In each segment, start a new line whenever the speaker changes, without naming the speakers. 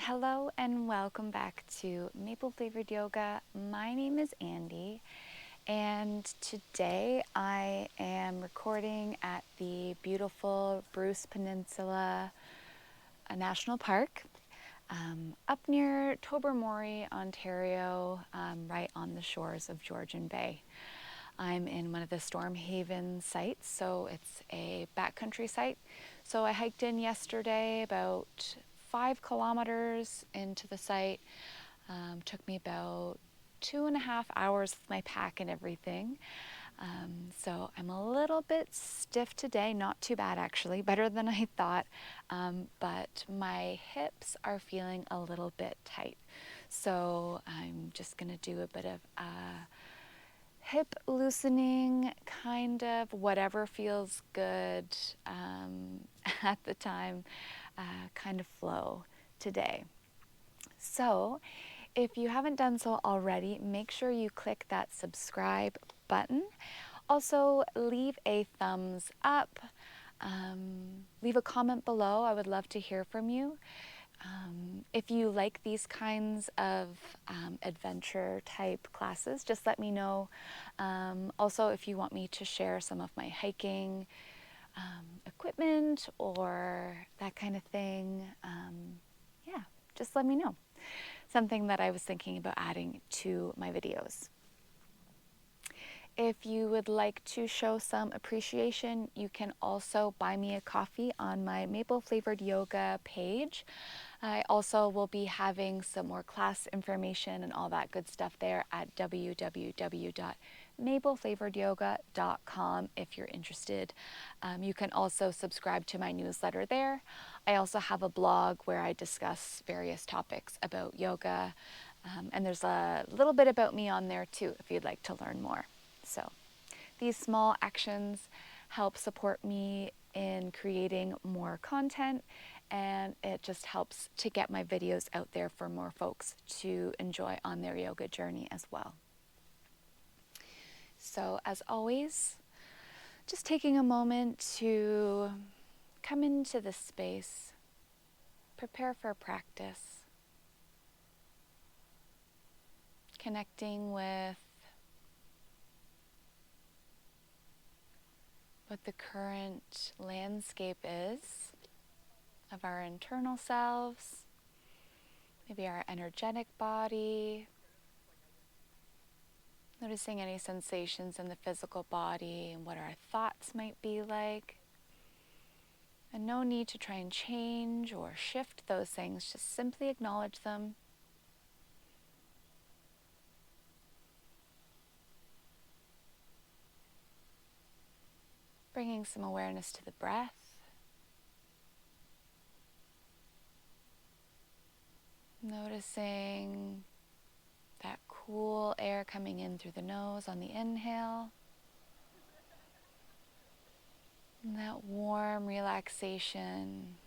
Hello and welcome back to Maple Flavored Yoga. My name is Andy, and today I am recording at the beautiful Bruce Peninsula National Park up near Tobermory, Ontario, right on the shores of Georgian Bay. I'm in one of the Storm Haven sites, so it's a backcountry site. So I hiked in yesterday about 5 kilometers into the site. Took me about 2.5 hours with my pack and everything. So I'm a little bit stiff today, not too bad actually, better than I thought, but my hips are feeling a little bit tight. So I'm just gonna do a bit of hip loosening, kind of whatever feels good at the time, kind of flow today. So if you haven't done so already, make sure you click that subscribe button. Also, leave a thumbs up. Leave a comment below. I would love to hear from you. If you like these kinds of adventure type classes, just let me know. Also, if you want me to share some of my hiking equipment or that kind of thing, yeah, just let me know. Something that I was thinking about adding to my videos. If you would like to show some appreciation, you can also buy me a coffee on my Maple Flavored Yoga page. I also will be having some more class information and all that good stuff there at www.mapleflavoredyoga.com if you're interested. You can also subscribe to my newsletter there. I also have a blog where I discuss various topics about yoga, and there's a little bit about me on there too if you'd like to learn more. So these small actions help support me in creating more content, and it just helps to get my videos out there for more folks to enjoy on their yoga journey as well. So as always, just taking a moment to come into this space, prepare for practice, connecting with what the current landscape is of our internal selves, maybe our energetic body, noticing any sensations in the physical body and what our thoughts might be like. And no need to try and change or shift those things, just simply acknowledge them. Bringing some awareness to the breath. Noticing that cool air coming in through the nose on the inhale. And that warm relaxation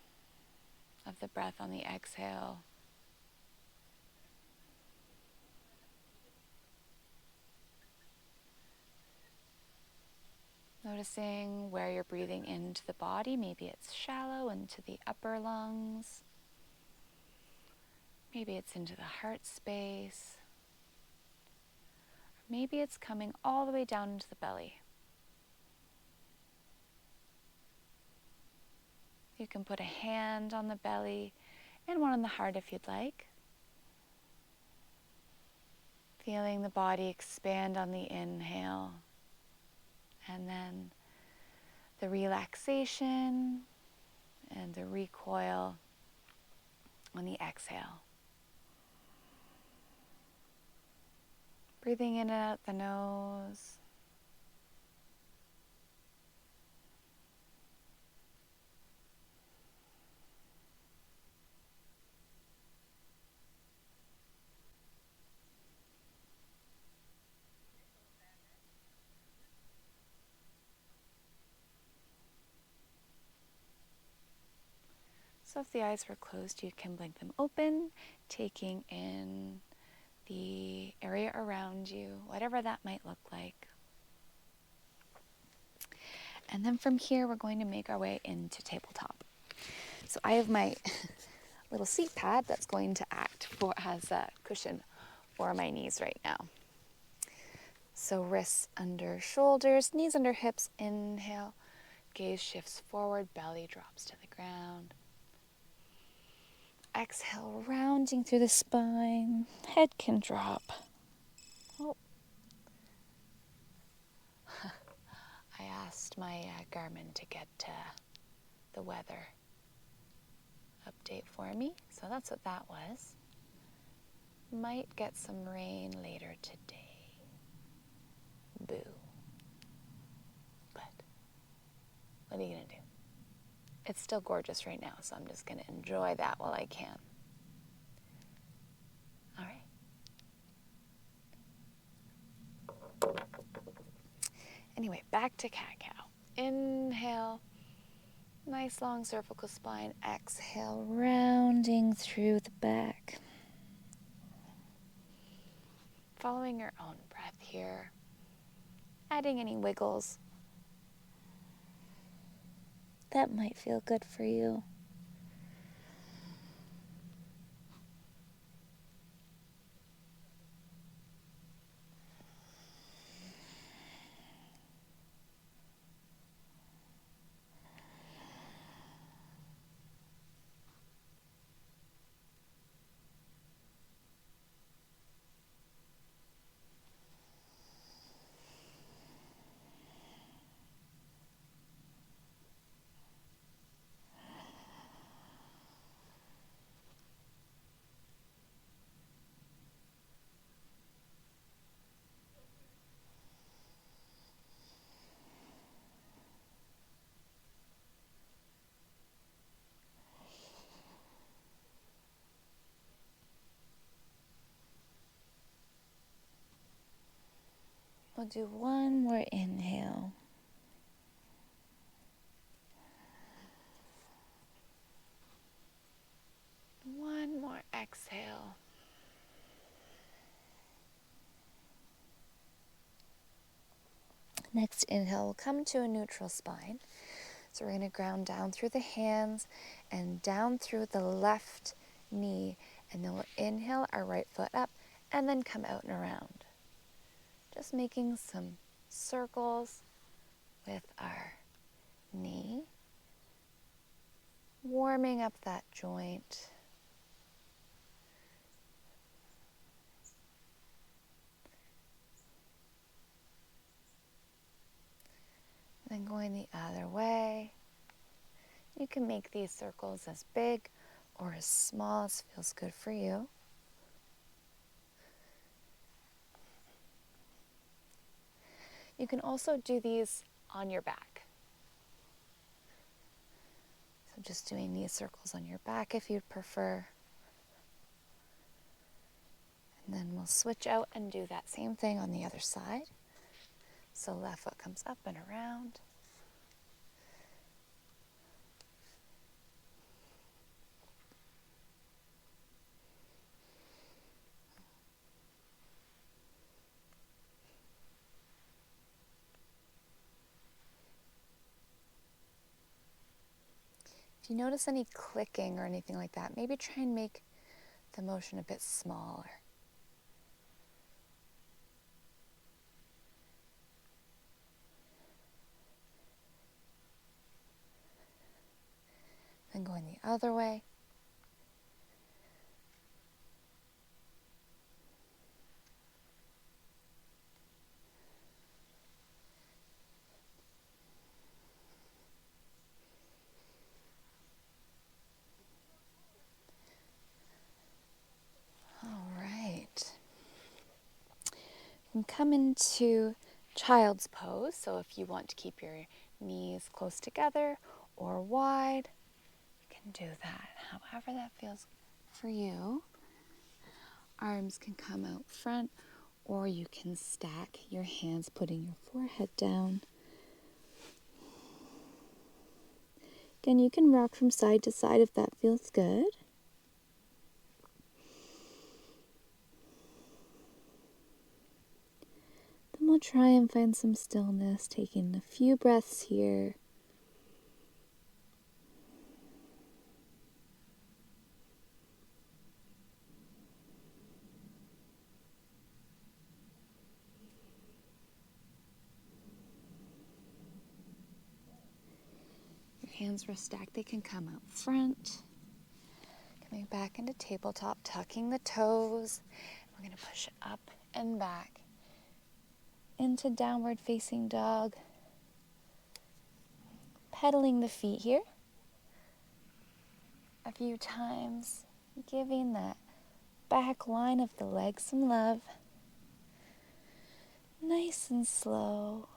of the breath on the exhale. Noticing where you're breathing into the body. Maybe it's shallow into the upper lungs. Maybe it's into the heart space. Maybe it's coming all the way down into the belly. You can put a hand on the belly and one on the heart if you'd like. Feeling the body expand on the inhale. And then the relaxation and the recoil on the exhale. Breathing in and out the nose. So if the eyes were closed, you can blink them open, taking in the area around you, whatever that might look like. And then from here, we're going to make our way into tabletop. So I have my little seat pad that's going to act as a cushion for my knees right now. So wrists under shoulders, knees under hips, inhale, gaze shifts forward, belly drops to the ground. Exhale, rounding through the spine, head can drop. Oh. I asked my Garmin to get the weather update for me, so that's what that was. Might get some rain later today. Boo. But what are you gonna do? It's still gorgeous right now, so I'm just gonna enjoy that while I can. All right. Anyway, back to cat-cow. Inhale, nice long cervical spine. Exhale, rounding through the back. Following your own breath here, adding any wiggles that might feel good for you. We'll do one more inhale. One more exhale. Next inhale, we'll come to a neutral spine. So we're going to ground down through the hands and down through the left knee. And then we'll inhale our right foot up and then come out and around. Just making some circles with our knee. Warming up that joint. Then going the other way. You can make these circles as big or as small as feels good for you. You can also do these on your back. So just doing these circles on your back if you'd prefer. And then we'll switch out and do that same thing on the other side. So left foot comes up and around. If you notice any clicking or anything like that, maybe try and make the motion a bit smaller. Then going the other way. All right. You can come into child's pose. So if you want to keep your knees close together or wide, you can do that. However that feels for you. Arms can come out front, or you can stack your hands, putting your forehead down. Again, you can rock from side to side if that feels good. Then we'll try and find some stillness, taking a few breaths here. hands were stacked, they can come out front. Coming back into tabletop, tucking the toes. We're going to push up and back into downward facing dog. Pedaling the feet here a few times, giving that back line of the legs some love. Nice and slow.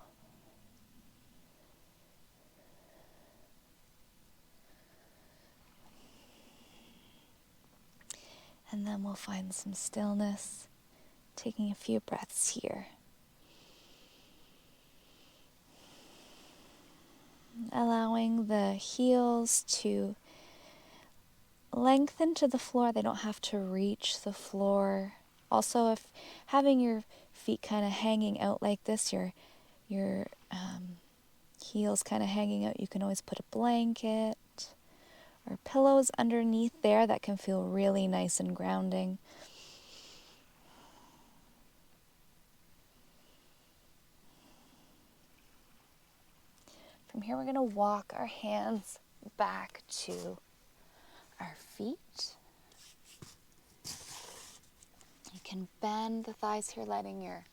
And then we'll find some stillness, taking a few breaths here. Allowing the heels to lengthen to the floor. They don't have to reach the floor. Also, if having your feet kind of hanging out like this, your heels kind of hanging out, you can always put a blanket or pillows underneath there. That can feel really nice and grounding. From here, we're going to walk our hands back to our feet. You can bend the thighs here, letting your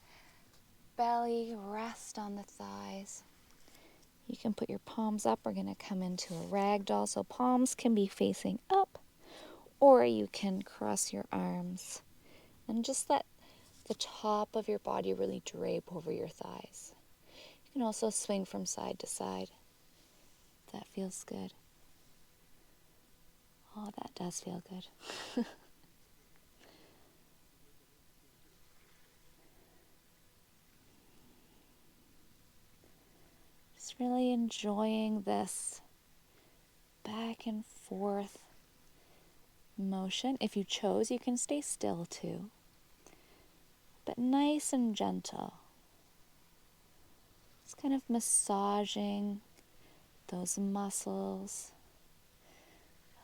belly rest on the thighs. You can put your palms up. We're going to come into a ragdoll. So palms can be facing up, or you can cross your arms and just let the top of your body really drape over your thighs. You can also swing from side to side. That feels good. Oh, that does feel good. Just really enjoying this back and forth motion. If you chose, you can stay still too, but nice and gentle. Just kind of massaging those muscles,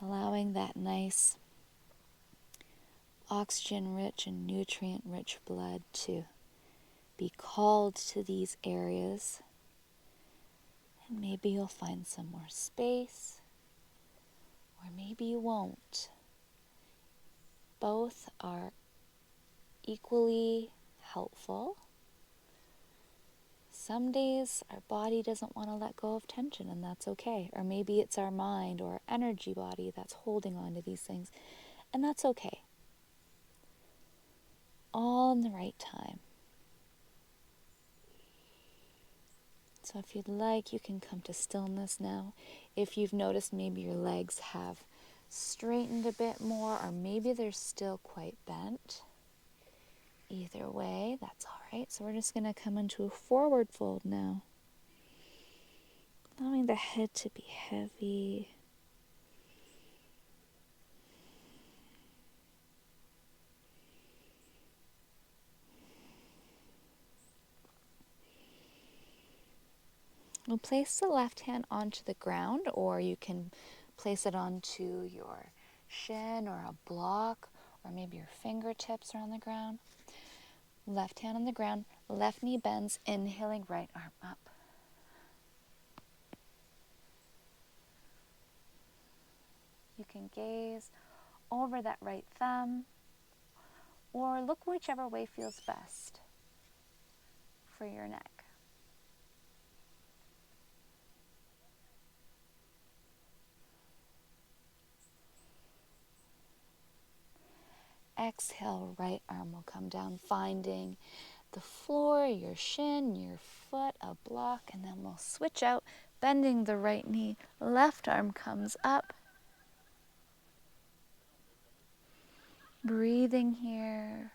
allowing that nice oxygen-rich and nutrient-rich blood to be called to these areas. And maybe you'll find some more space, or maybe you won't. Both are equally helpful. Some days our body doesn't want to let go of tension, and that's okay. Or maybe it's our mind or our energy body that's holding on to these things, and that's okay. All in the right time. So if you'd like, you can come to stillness now. If you've noticed maybe your legs have straightened a bit more, or maybe they're still quite bent. Either way, that's all right. So we're just going to come into a forward fold now. Allowing the head to be heavy. We'll place the left hand onto the ground, or you can place it onto your shin or a block, or maybe your fingertips are on the ground. Left hand on the ground, left knee bends, inhaling, right arm up. You can gaze over that right thumb, or look whichever way feels best for your neck. Exhale, right arm will come down, finding the floor, your shin, your foot, a block, and then we'll switch out, bending the right knee, left arm comes up. Breathing here.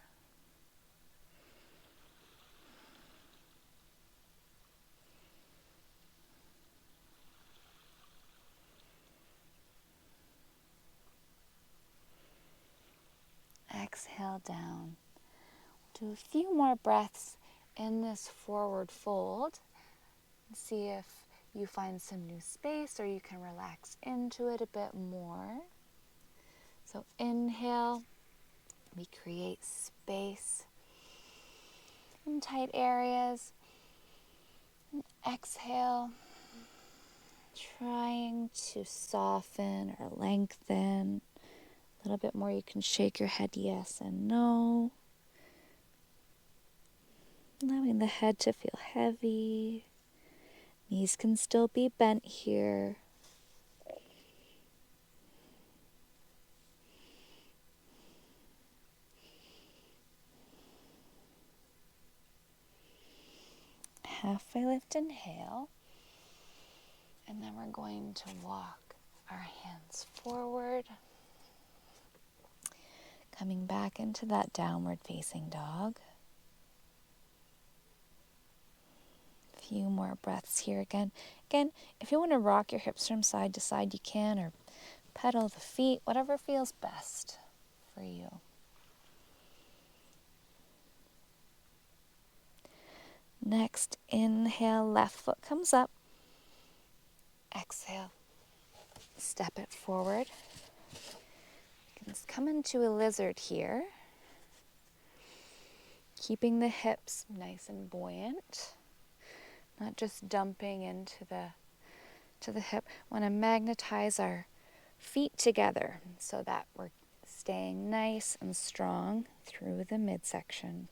Exhale down. Do a few more breaths in this forward fold. See if you find some new space, or you can relax into it a bit more. So inhale, we create space in tight areas. And exhale, trying to soften or lengthen. A little bit more, you can shake your head yes and no. Allowing the head to feel heavy. Knees can still be bent here. Halfway lift, inhale. And then we're going to walk our hands forward. Coming back into that downward facing dog. A few more breaths here again. Again, if you want to rock your hips from side to side, you can, or pedal the feet, whatever feels best for you. Next, inhale, left foot comes up. Exhale, step it forward. You can come into a lizard here. Keeping the hips nice and buoyant. Not just dumping into the hip. Want to magnetize our feet together so that we're staying nice and strong through the midsection.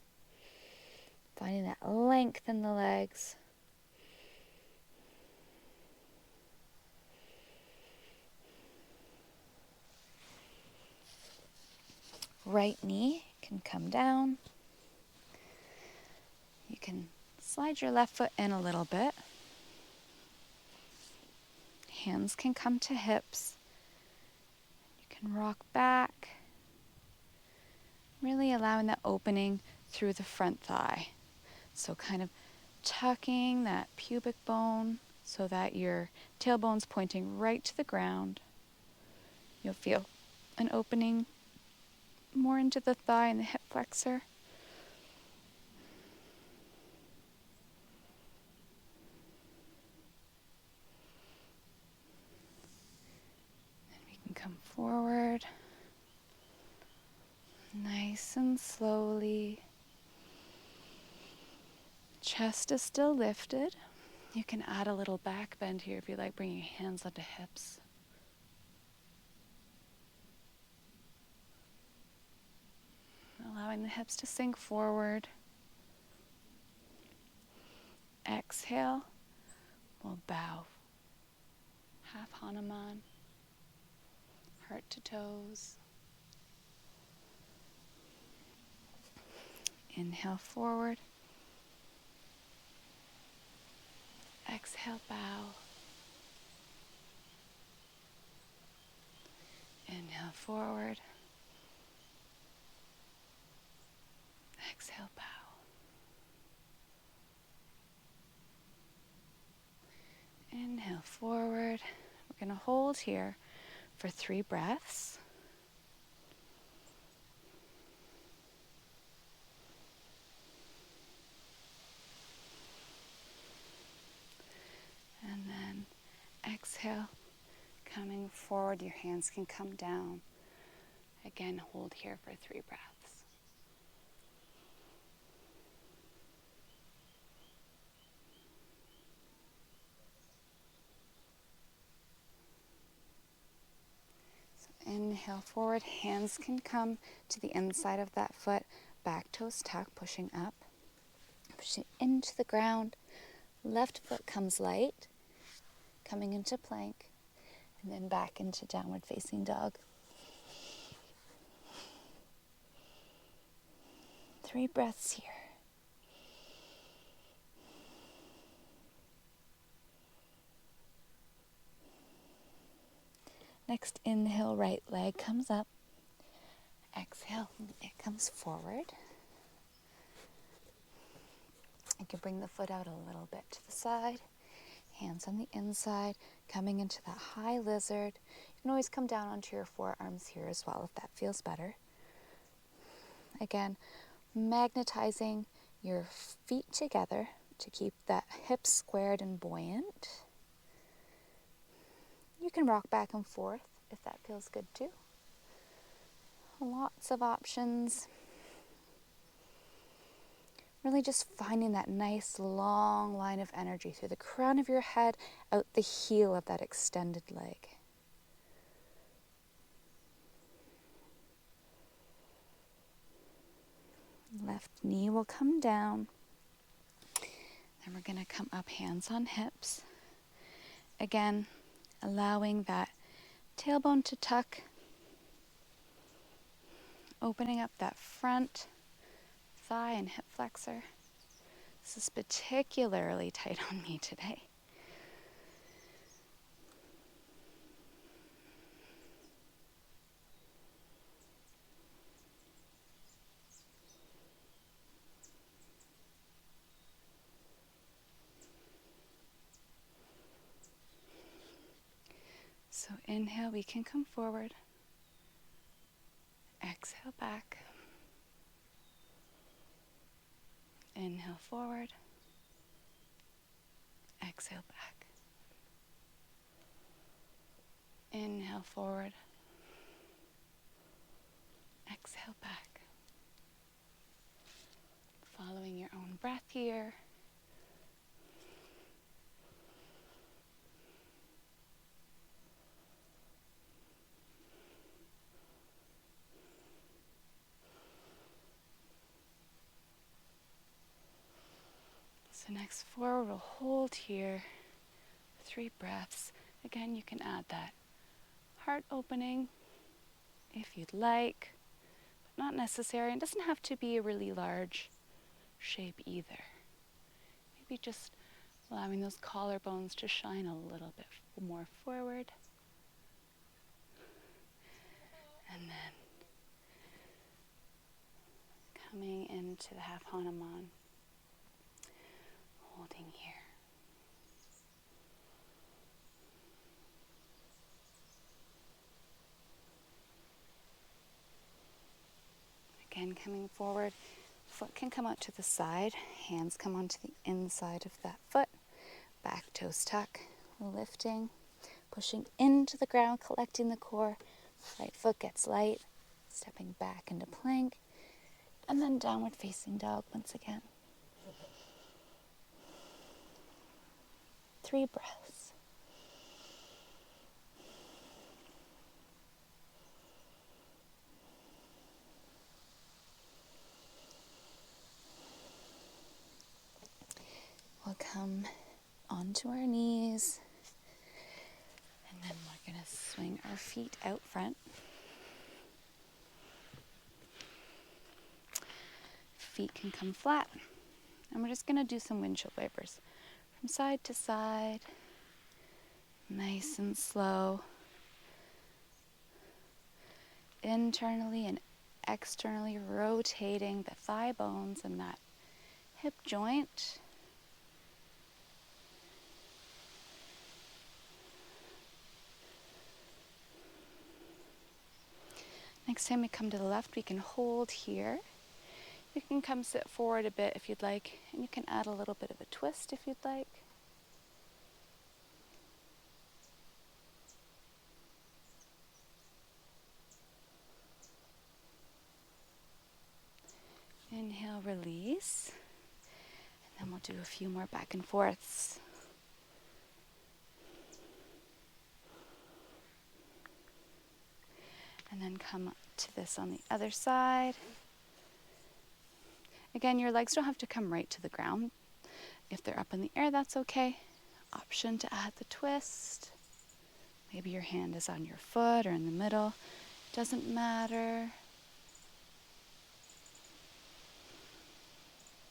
Finding that length in the legs. Right knee can come down. You can slide your left foot in a little bit. Hands can come to hips. You can rock back. Really allowing that opening through the front thigh. So kind of tucking that pubic bone so that your tailbone's pointing right to the ground. You'll feel an opening more into the thigh and the hip flexor. And we can come forward, nice and slowly. Chest is still lifted. You can add a little back bend here if you like, bringing your hands onto hips. Allowing the hips to sink forward. Exhale, we'll bow. Half Hanuman, heart to toes. Inhale forward. Exhale, bow. Inhale forward. Exhale, bow. Inhale forward. We're going to hold here for 3 breaths. And then exhale, coming forward. Your hands can come down. Again, hold here for 3 breaths. Inhale forward, hands can come to the inside of that foot, back toes tuck, pushing up, pushing into the ground. Left foot comes light, coming into plank, and then back into downward facing dog. 3 breaths here. Next inhale, right leg comes up. Exhale, it comes forward. You can bring the foot out a little bit to the side. Hands on the inside, coming into that high lizard. You can always come down onto your forearms here as well if that feels better. Again, magnetizing your feet together to keep that hips squared and buoyant. You can rock back and forth if that feels good too. Lots of options. Really just finding that nice long line of energy through the crown of your head, out the heel of that extended leg. Left knee will come down. Then we're going to come up, hands on hips. Again, allowing that tailbone to tuck, opening up that front thigh and hip flexor. This is particularly tight on me today. So inhale, we can come forward. Exhale back. Inhale forward. Exhale back. Inhale forward. Exhale back. Following your own breath here. So next forward, we'll hold here. 3 breaths. Again, you can add that heart opening if you'd like, but not necessary. It doesn't have to be a really large shape either. Maybe just allowing those collarbones to shine a little bit more forward. And then coming into the half Hanuman, holding here. Again, coming forward, foot can come out to the side, hands come onto the inside of that foot, back toes tuck, lifting, pushing into the ground, collecting the core, right foot gets light, stepping back into plank, and then downward facing dog once again. 3 breaths. We'll come onto our knees, and then we're going to swing our feet out front. Feet can come flat, and we're just going to do some windshield wipers from side to side, nice and slow, internally and externally rotating the thigh bones and that hip joint. Next time we come to the left, we can hold here. You can come sit forward a bit if you'd like, and you can add a little bit of a twist if you'd like. Inhale, release, and then we'll do a few more back and forths. And then come to this on the other side. Again, your legs don't have to come right to the ground. If they're up in the air, that's okay. Option to add the twist. Maybe your hand is on your foot or in the middle. Doesn't matter.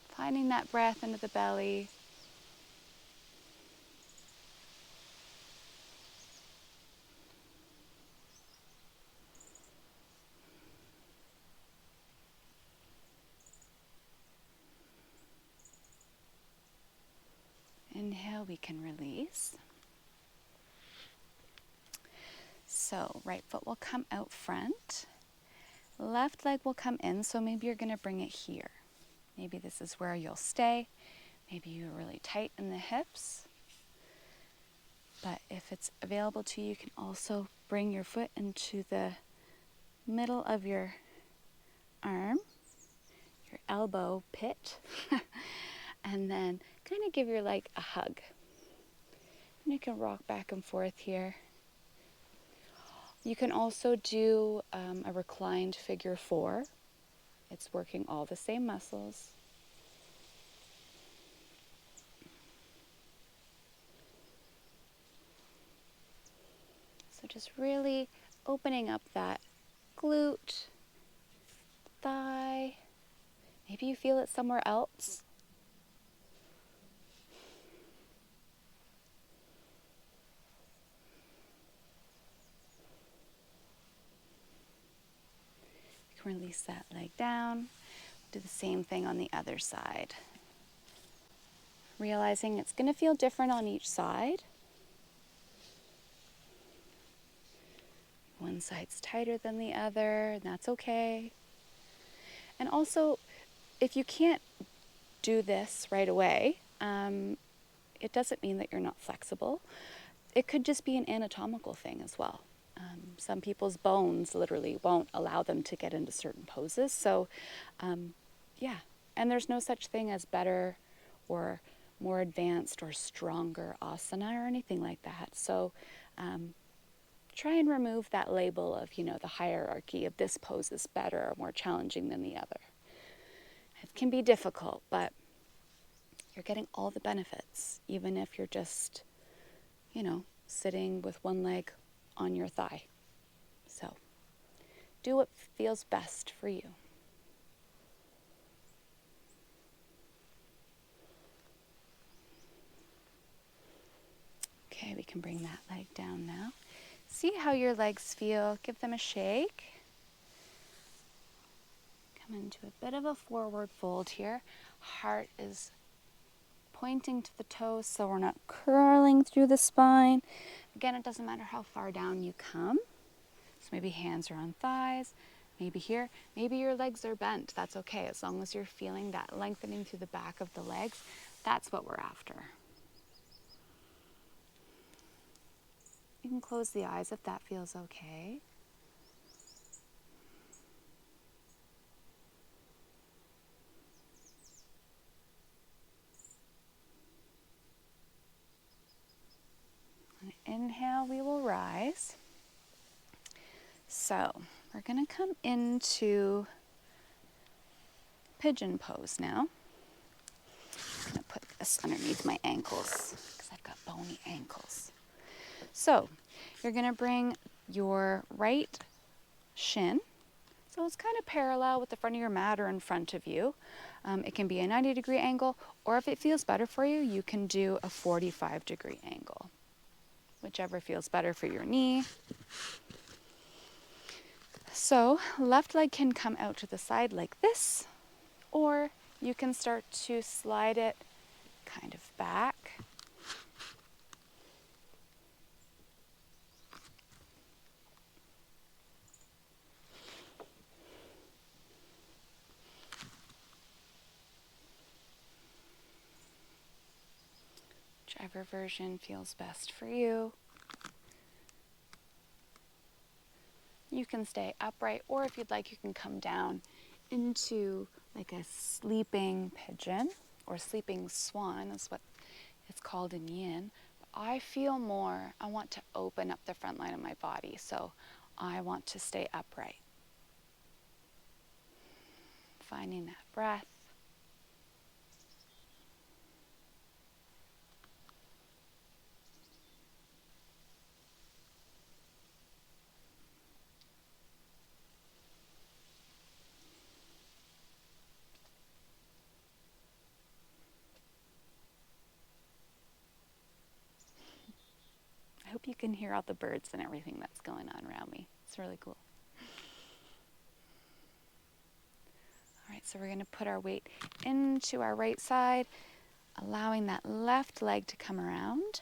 Finding that breath into the belly. Inhale, we can release. So right foot will come out front. Left leg will come in, so maybe you're going to bring it here. Maybe this is where you'll stay. Maybe you're really tight in the hips. But if it's available to you, you can also bring your foot into the middle of your arm, your elbow pit. And then kind of give your leg a hug. And you can rock back and forth here. You can also do a reclined figure 4. It's working all the same muscles. So just really opening up that glute, thigh. Maybe you feel it somewhere else. You can release that leg down. Do the same thing on the other side. Realizing it's going to feel different on each side. One side's tighter than the other, and that's okay. And also, if you can't do this right away, it doesn't mean that you're not flexible. It could just be an anatomical thing as well. Some people's bones literally won't allow them to get into certain poses. So, yeah. And there's no such thing as better or more advanced or stronger asana or anything like that. So, try and remove that label of, the hierarchy of this pose is better or more challenging than the other. It can be difficult, but you're getting all the benefits, even if you're just, sitting with one leg on your thigh. So do what feels best for you. Okay, we can bring that leg down now. See how your legs feel. Give them a shake. Come into a bit of a forward fold here. Heart is pointing to the toes so we're not curling through the spine. Again, it doesn't matter how far down you come. So maybe hands are on thighs, maybe here, maybe your legs are bent. That's okay, as long as you're feeling that lengthening through the back of the legs. That's what we're after. You can close the eyes if that feels okay. And inhale, we will rise. So we're going to come into pigeon pose now. I'm going to put this underneath my ankles because I've got bony ankles. So you're going to bring your right shin, so it's kind of parallel with the front of your mat or in front of you. It can be a 90-degree angle, or if it feels better for you, you can do a 45-degree angle, whichever feels better for your knee. So left leg can come out to the side like this, or you can start to slide it kind of back. Whichever version feels best for you. You can stay upright, or if you'd like, you can come down into like a sleeping pigeon or sleeping swan is what it's called in yin. But I feel more, I want to open up the front line of my body, so I want to stay upright. Finding that breath. I hope you can hear all the birds and everything that's going on around me. It's really cool. All right, so we're going to put our weight into our right side, allowing that left leg to come around.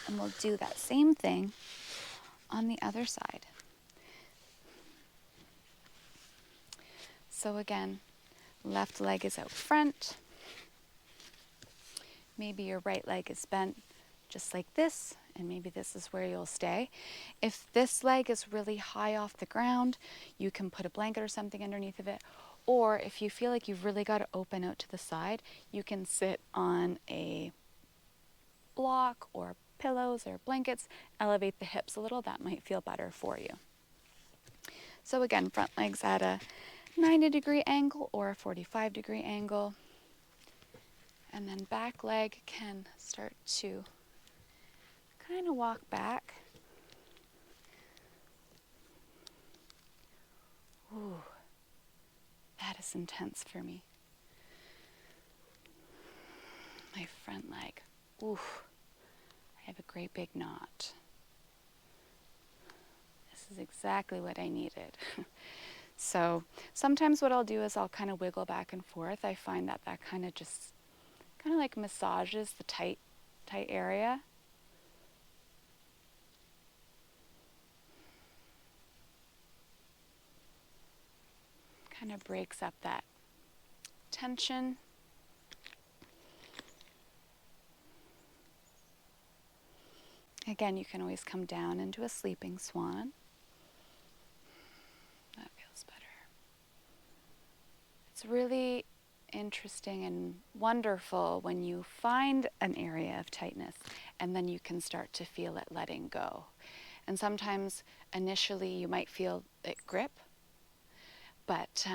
And we'll do that same thing on the other side. So again, left leg is out front. Maybe your right leg is bent just like this, and maybe this is where you'll stay. If this leg is really high off the ground, you can put a blanket or something underneath of it, Or if you feel like you've really got to open out to the side, you can sit on a block or pillows or blankets, elevate the hips a little. That might feel better for you. So again, front legs at a 90-degree angle or a 45-degree angle. And then back leg can start to kind of walk back. Ooh, that is intense for me. My front leg. Ooh, I have a great big knot. This is exactly what I needed. So sometimes what I'll do is I'll kind of wiggle back and forth. I find that kind of just kind of like massages the tight area. Kind of breaks up that tension. Again, you can always come down into a sleeping swan. That feels better. It's really interesting and wonderful when you find an area of tightness and then you can start to feel it letting go. And sometimes initially you might feel it grip, but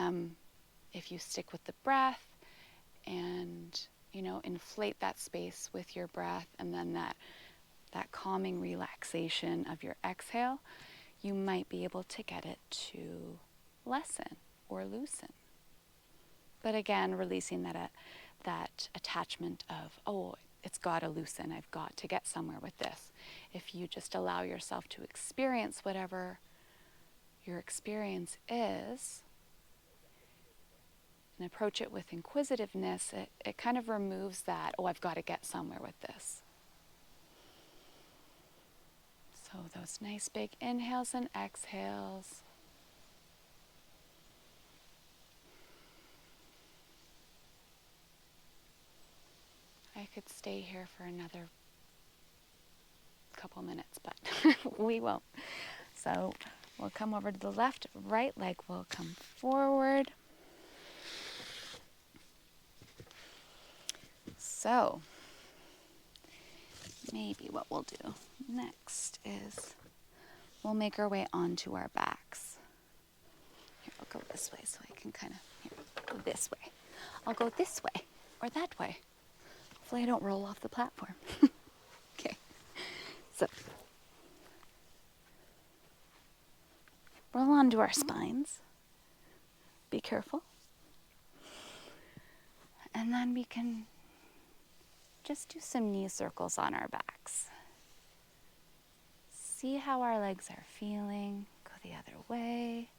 if you stick with the breath and inflate that space with your breath, and then that calming relaxation of your exhale, you might be able to get it to lessen or loosen. But again, releasing that attachment of, oh, it's got to loosen, I've got to get somewhere with this. If you just allow yourself to experience whatever your experience is and approach it with inquisitiveness, it kind of removes that, oh, I've got to get somewhere with this. So those nice big inhales and exhales. I could stay here for another couple minutes, but we won't. So we'll come over to the left, right leg will come forward. So maybe what we'll do next is we'll make our way onto our backs. Here, I'll go this way so I can kind of, go this way. I'll go this way or that way. Hopefully I don't roll off the platform. Okay, so roll onto our spines. Be careful. And then we can just do some knee circles on our backs. See how our legs are feeling. Go the other way.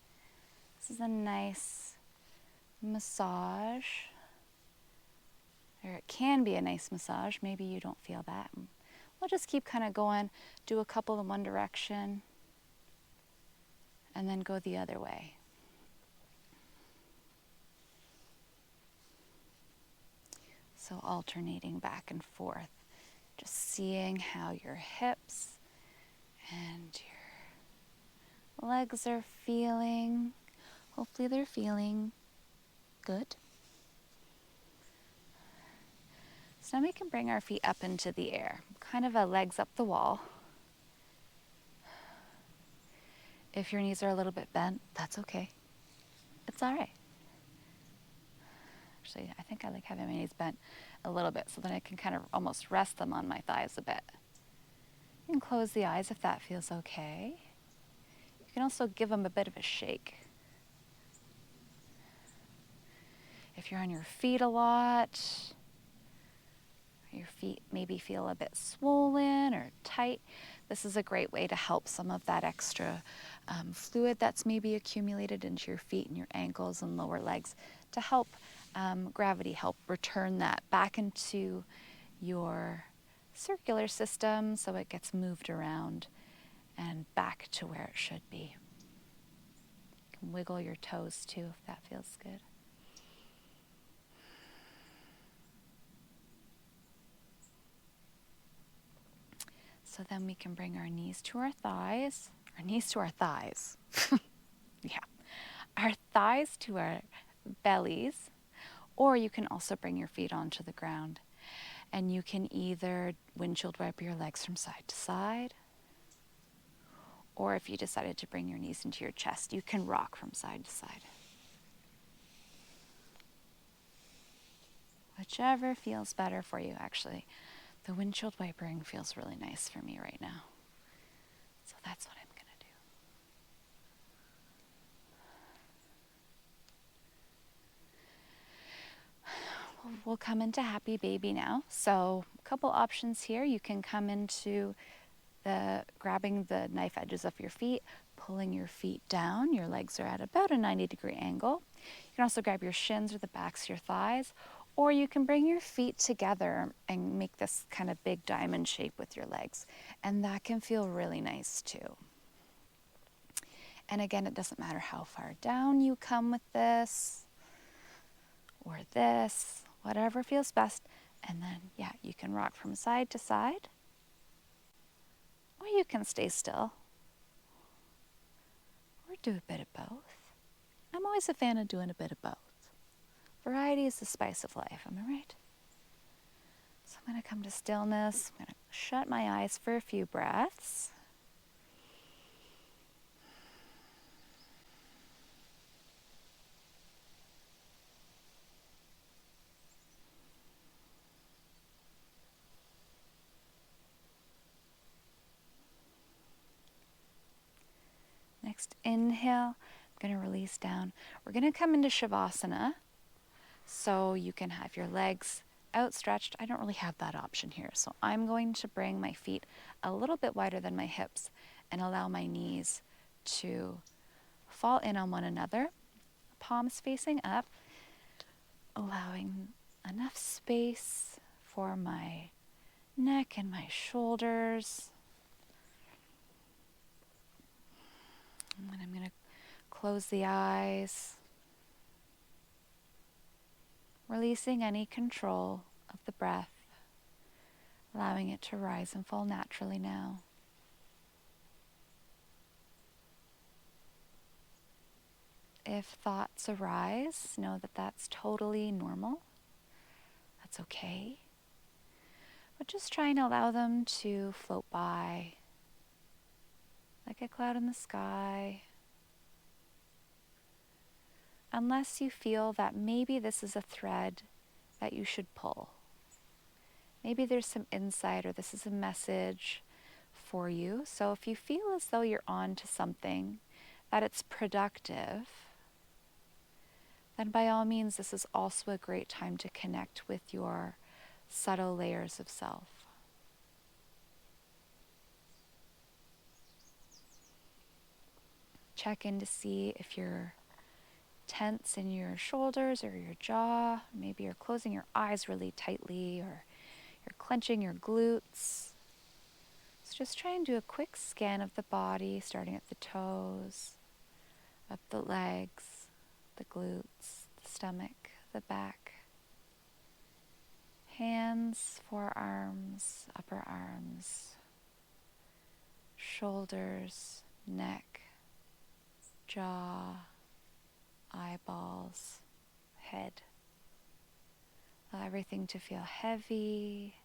This is a nice massage. Or it can be a nice massage. Maybe you don't feel that. We'll just keep kind of going. Do a couple in one direction. And then go the other way. So alternating back and forth. Just seeing how your hips and your legs are feeling. Hopefully they're feeling good. So now we can bring our feet up into the air, kind of a legs up the wall. If your knees are a little bit bent, that's okay. It's all right. Actually, I think I like having my knees bent a little bit so that I can kind of almost rest them on my thighs a bit. You can close the eyes if that feels okay. You can also give them a bit of a shake. If you're on your feet a lot, your feet maybe feel a bit swollen or tight, this is a great way to help some of that extra fluid that's maybe accumulated into your feet and your ankles and lower legs to help gravity help return that back into your circular system so it gets moved around and back to where it should be. You can wiggle your toes too if that feels good. So then we can bring our knees to our thighs. Our knees to our thighs. Yeah. Our thighs to our bellies, or you can also bring your feet onto the ground. And you can either windshield wiper your legs from side to side, or if you decided to bring your knees into your chest, you can rock from side to side. Whichever feels better for you, actually. The windshield wipering feels really nice for me right now. So that's what I'm going to do. We'll come into happy baby now. So a couple options here. You can come into grabbing the knife edges of your feet, pulling your feet down. Your legs are at about a 90-degree angle. You can also grab your shins or the backs of your thighs, or you can bring your feet together and make this kind of big diamond shape with your legs. And that can feel really nice too. And again, it doesn't matter how far down you come with this or this, whatever feels best. And then, yeah, you can rock from side to side, or you can stay still, or do a bit of both. I'm always a fan of doing a bit of both. Variety is the spice of life, am I right? So I'm going to come to stillness. I'm going to shut my eyes for a few breaths. Next inhale, I'm going to release down. We're going to come into Shavasana. So you can have your legs outstretched. I don't really have that option here. So I'm going to bring my feet a little bit wider than my hips and allow my knees to fall in on one another. Palms facing up, allowing enough space for my neck and my shoulders. And then I'm going to close the eyes, releasing any control of the breath, allowing it to rise and fall naturally now. If thoughts arise, know that that's totally normal. That's okay. But just try and allow them to float by like a cloud in the sky. Unless you feel that maybe this is a thread that you should pull. Maybe there's some insight or this is a message for you. So if you feel as though you're on to something, that it's productive, then by all means, this is also a great time to connect with your subtle layers of self. Check in to see if you're tense in your shoulders or your jaw. Maybe you're closing your eyes really tightly or you're clenching your glutes. So just try and do a quick scan of the body, starting at the toes, up the legs, the glutes, the stomach, the back. Hands, forearms, upper arms, shoulders, neck, jaw, eyeballs, head. Allow everything to feel heavy,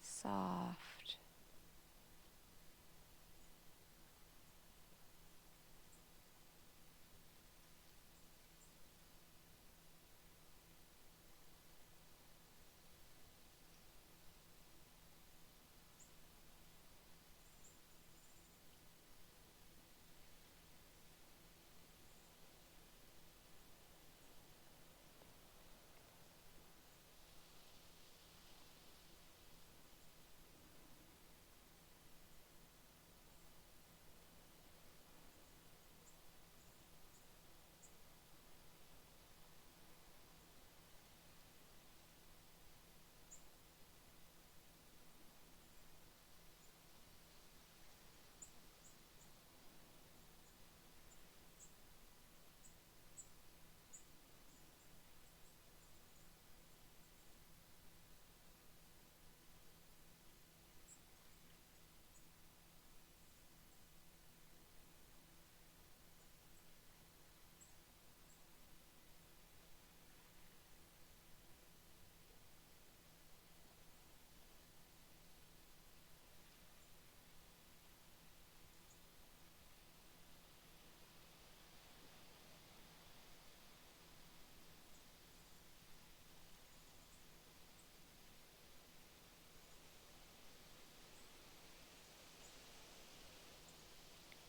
soft.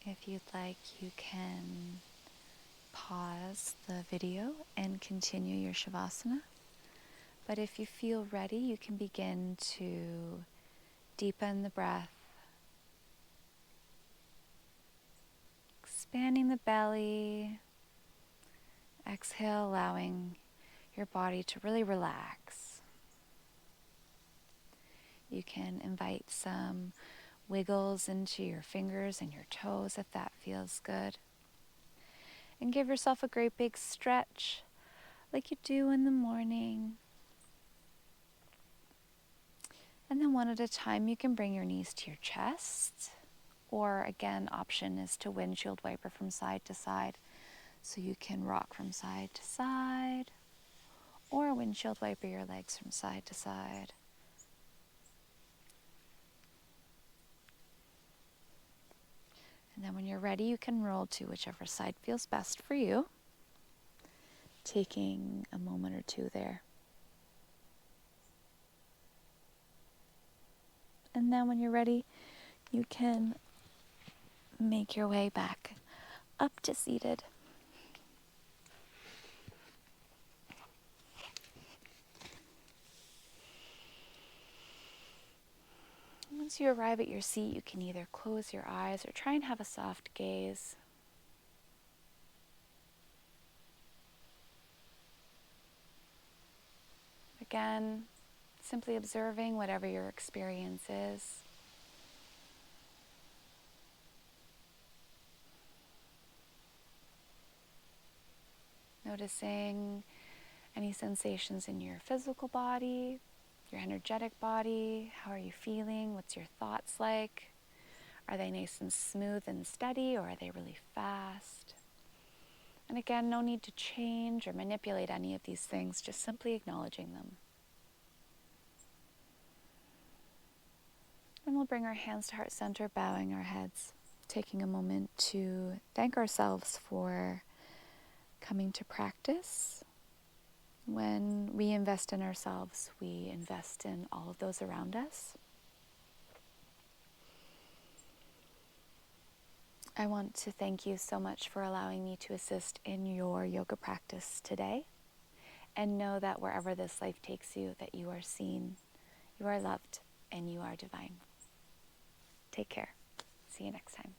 If you'd like, you can pause the video and continue your Shavasana. But if you feel ready, you can begin to deepen the breath, expanding the belly. Exhale, allowing your body to really relax. You can invite some wiggles into your fingers and your toes if that feels good. And give yourself a great big stretch like you do in the morning. And then one at a time, you can bring your knees to your chest. Or again, option is to windshield wiper from side to side. So you can rock from side to side, or windshield wiper your legs from side to side. And then when you're ready, you can roll to whichever side feels best for you, taking a moment or two there. And then when you're ready, you can make your way back up to seated. Once you arrive at your seat, you can either close your eyes or try and have a soft gaze. Again, simply observing whatever your experience is. Noticing any sensations in your physical body, your energetic body. How are you feeling? What's your thoughts like? Are they nice and smooth and steady, or are they really fast? And again, no need to change or manipulate any of these things, just simply acknowledging them. And we'll bring our hands to heart center, bowing our heads, taking a moment to thank ourselves for coming to practice. When we invest in ourselves, we invest in all of those around us. I want to thank you so much for allowing me to assist in your yoga practice today. And know that wherever this life takes you, that you are seen, you are loved, and you are divine. Take care. See you next time.